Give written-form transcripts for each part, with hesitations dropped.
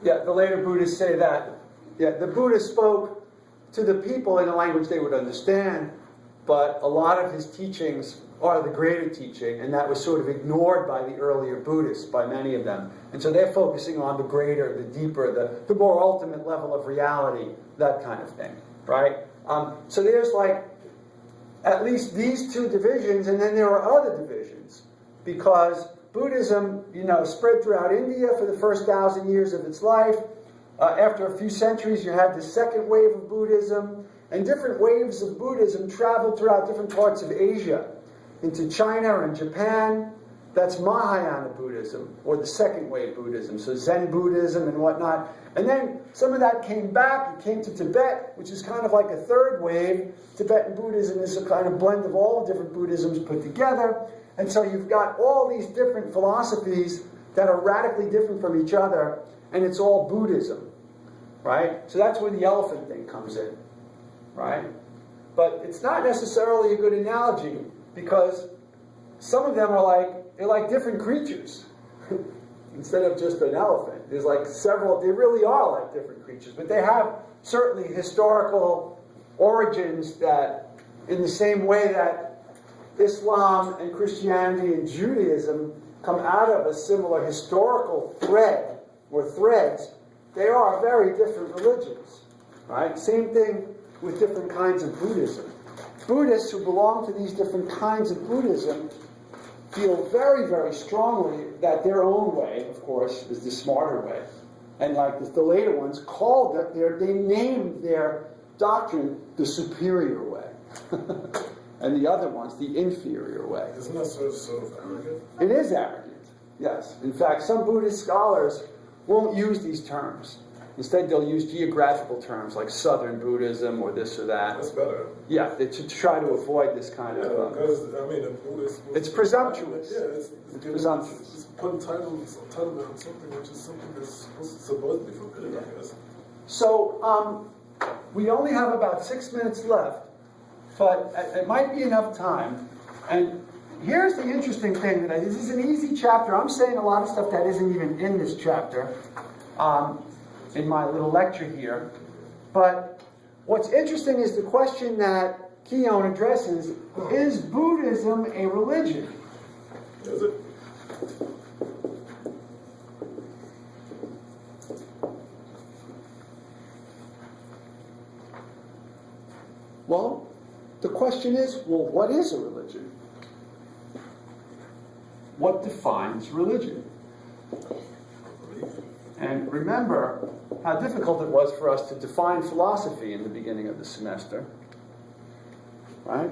Yeah, the later Buddhists say that. Yeah, the Buddha spoke to the people in a language they would understand, but a lot of his teachings are the greater teaching, and that was sort of ignored by the earlier Buddhists, by many of them. And so they're focusing on the greater, the deeper, the more ultimate level of reality, that kind of thing, right? So there's like at least these two divisions, and then there are other divisions, because Buddhism, spread throughout India for the first 1,000 years of its life. After a few centuries, you had the second wave of Buddhism, and different waves of Buddhism traveled throughout different parts of Asia, into China and Japan. That's Mahayana Buddhism, or the second wave Buddhism, so Zen Buddhism and whatnot. And then some of that came back, it came to Tibet, which is kind of like a third wave. Tibetan Buddhism is a kind of blend of all the different Buddhisms put together. And so you've got all these different philosophies that are radically different from each other, and it's all Buddhism, right? So that's where the elephant thing comes in, right? But it's not necessarily a good analogy, because some of them are they're like different creatures. Instead of just an elephant, there's like several, they really are like different creatures, but they have certainly historical origins that, in the same way that Islam and Christianity and Judaism come out of a similar historical thread, or threads, they are very different religions, right? Same thing with different kinds of Buddhism. Buddhists who belong to these different kinds of Buddhism feel very, very strongly that their own way, of course, is the smarter way. And like the later ones called it, they named their doctrine the superior way. And the other ones, the inferior way. Isn't that sort of arrogant? It is arrogant, yes. In fact, some Buddhist scholars won't use these terms. Instead, they'll use geographical terms like Southern Buddhism or this or that. That's better. Yeah, to try to avoid this kind of... because, a Buddhist... It's presumptuous. Yeah, it's presumptuous. It's putting title on something which is something that's supposed to be forbidden, I guess. So, we only have about 6 minutes left, but it might be enough time. And here's the interesting thing, this is an easy chapter. I'm saying a lot of stuff that isn't even in this chapter. In my little lecture here. But what's interesting is the question that Keown addresses, is Buddhism a religion? Is it? Well, the question is, what is a religion? What defines religion? And remember how difficult it was for us to define philosophy in the beginning of the semester. Right?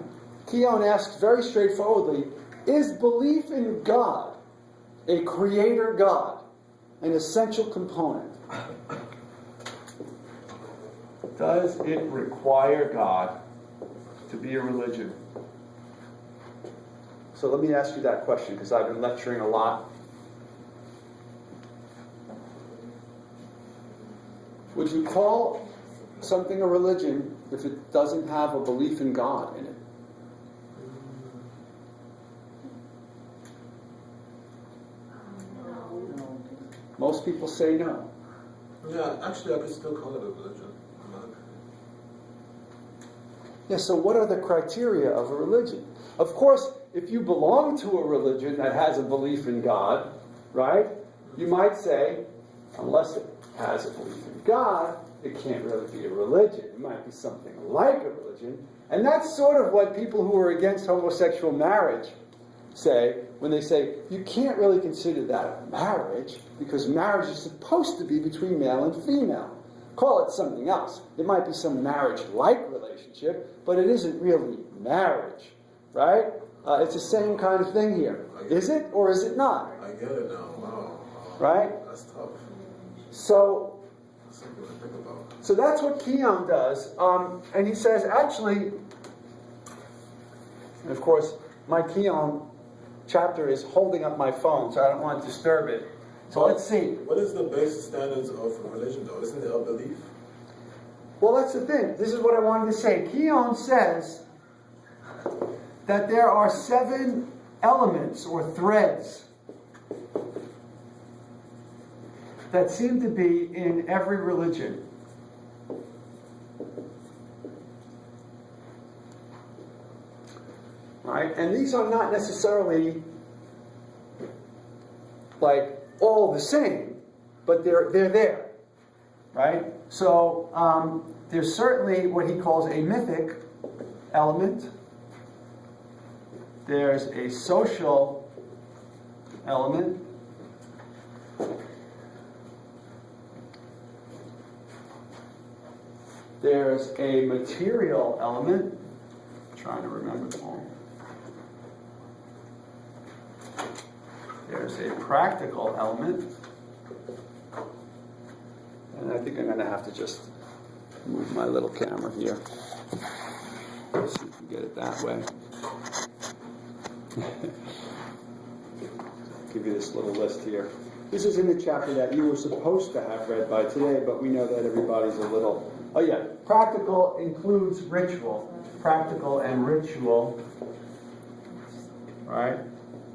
Keown asks very straightforwardly, is belief in God, a creator God, an essential component? Does it require God to be a religion? So let me ask you that question, because I've been lecturing a lot. Would you call something a religion if it doesn't have a belief in God in it? Most people say no. Yeah, actually I could still call it a religion. Yeah, so what are the criteria of a religion? Of course, if you belong to a religion that has a belief in God, right, you might say, unless it has a belief in God, it can't really be a religion. It might be something like a religion. And that's sort of what people who are against homosexual marriage say when they say, you can't really consider that marriage because marriage is supposed to be between male and female. Call it something else. It might be some marriage-like relationship, but it isn't really marriage, right? It's the same kind of thing here. Is it or is it not? I get it now. Wow. Right? That's tough. So Something to think about. So that's what Keown does. And he says, actually, and of course, my Keown chapter is holding up my phone, so I don't want to disturb it. So let's see. What is the basic standards of religion, though? Isn't it a belief? Well, that's the thing. This is what I wanted to say. Keown says that there are 7 elements or threads that seem to be in every religion. Right? And these are not necessarily like all the same, but they're there. Right? So there's certainly what he calls a mythic element. There's a social element. There's a material element. I'm trying to remember them all. There's a practical element. And I think I'm going to have to just move my little camera here. Let's see if we can get it that way. I'll give you this little list here. This is in the chapter that you were supposed to have read by today, but we know that everybody's a little... Oh yeah, practical includes ritual. Practical and ritual. Right?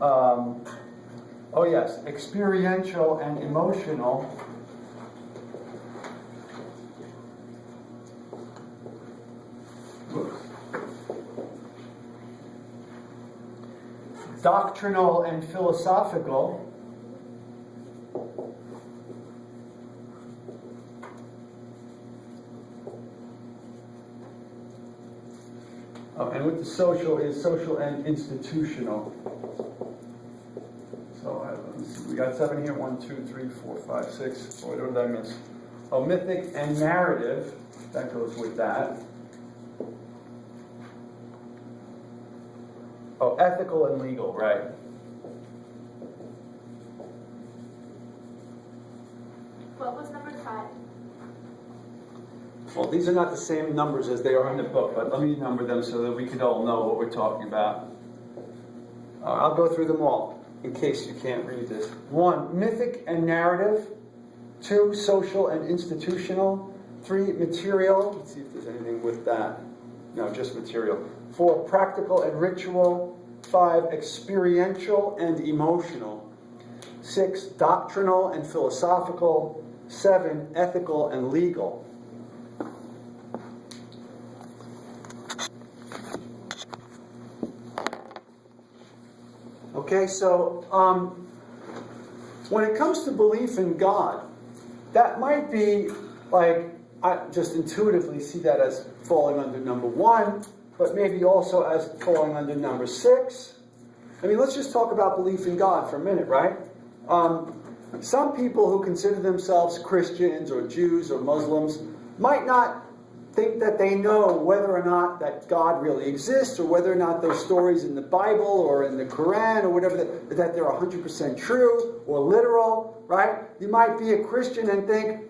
Oh yes, experiential and emotional. Doctrinal and philosophical. Oh, and with the social is social and institutional. So let me see. We got 7 here. 1, 2, 3, 4, 5, 6. Oh, what did I miss? Oh, mythic and narrative. That goes with that. Oh, ethical and legal, right. What was number 5? Well, these are not the same numbers as they are in the book, but let me number them so that we can all know what we're talking about. I'll go through them all, in case you can't read this. 1, mythic and narrative. 2, social and institutional. 3, material. Let's see if there's anything with that. No, just material. 4, practical and ritual. 5, experiential and emotional. 6, doctrinal and philosophical. 7, ethical and legal. Okay, so when it comes to belief in God, that might be like, I just intuitively see that as falling under number 1, but maybe also as falling under number 6. I mean, let's just talk about belief in God for a minute, right? Some people who consider themselves Christians or Jews or Muslims might not think that they know whether or not that God really exists, or whether or not those stories in the Bible or in the Quran or whatever, that they're 100% true or literal, right? You might be a Christian and think,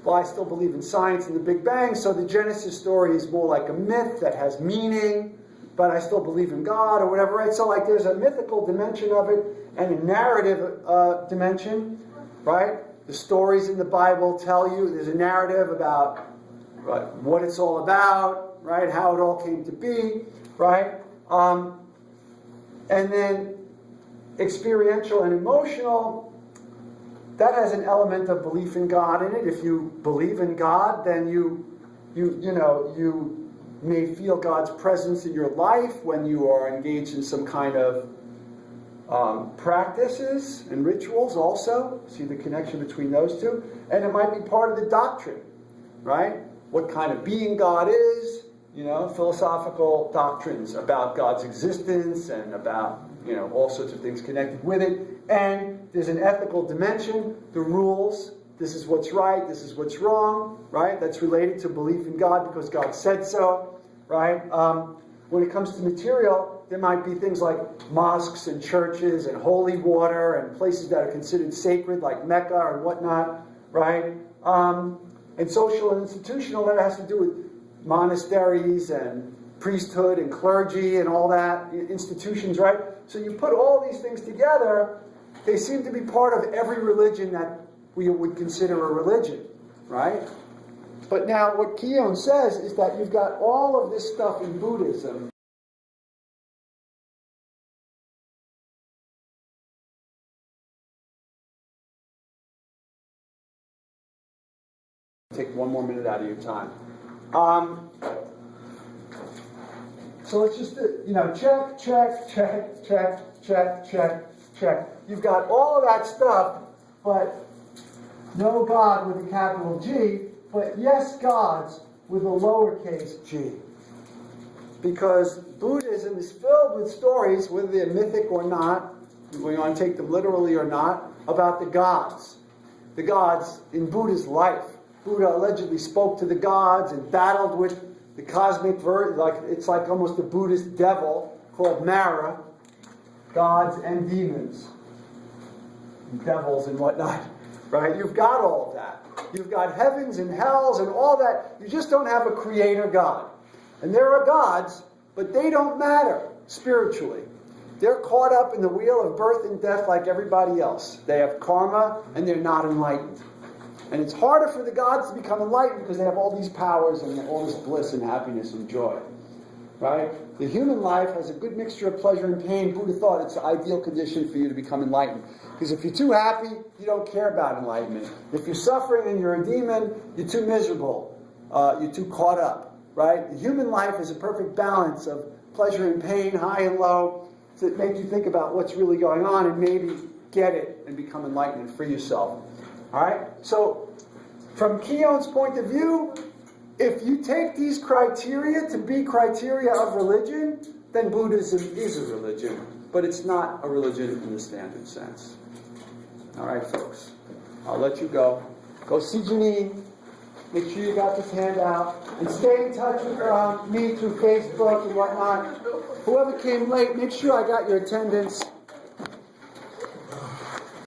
well, I still believe in science and the Big Bang, so the Genesis story is more like a myth that has meaning, but I still believe in God or whatever, right? So like there's a mythical dimension of it and a narrative dimension, right? The stories in the Bible tell you, there's a narrative about what it's all about, right? How it all came to be, right? And then experiential and emotional, that has an element of belief in God in it. If you believe in God, then you may feel God's presence in your life when you are engaged in some kind of practices and rituals also. See the connection between those two? And it might be part of the doctrine, right? What kind of being God is, philosophical doctrines about God's existence and about, all sorts of things connected with it. And there's an ethical dimension, the rules. This is what's right, this is what's wrong, right? That's related to belief in God because God said so, right? When it comes to material, there might be things like mosques and churches and holy water and places that are considered sacred, like Mecca and whatnot, right? And social and institutional, that has to do with monasteries and priesthood and clergy and all that, institutions, right? So you put all these things together, they seem to be part of every religion that we would consider a religion, right? But now what Keown says is that you've got all of this stuff in Buddhism take one more minute out of your time. So let's just, check. You've got all of that stuff, but no God with a capital G, but yes gods with a lowercase g. Because Buddhism is filled with stories, whether they're mythic or not, we want to take them literally or not, about the gods. The gods in Buddha's life. Buddha allegedly spoke to the gods and battled with the cosmic it's like almost a Buddhist devil called Mara. Gods and demons. And devils and whatnot. Right? You've got all of that. You've got heavens and hells and all that. You just don't have a creator God. And there are gods, but they don't matter spiritually. They're caught up in the wheel of birth and death like everybody else. They have karma and they're not enlightened. And it's harder for the gods to become enlightened because they have all these powers and all this bliss and happiness and joy. Right? The human life has a good mixture of pleasure and pain. Buddha thought it's the ideal condition for you to become enlightened. Because if you're too happy, you don't care about enlightenment. If you're suffering and you're a demon, you're too miserable. You're too caught up. Right? The human life is a perfect balance of pleasure and pain, high and low, to make you think about what's really going on and maybe get it and become enlightened and free yourself. All right? So, from Keown's point of view, if you take these criteria to be criteria of religion, then Buddhism is a religion. But it's not a religion in the standard sense. All right, folks. I'll let you go. Go see Janine. Make sure you got this handout. And stay in touch with me through Facebook and whatnot. Whoever came late, make sure I got your attendance.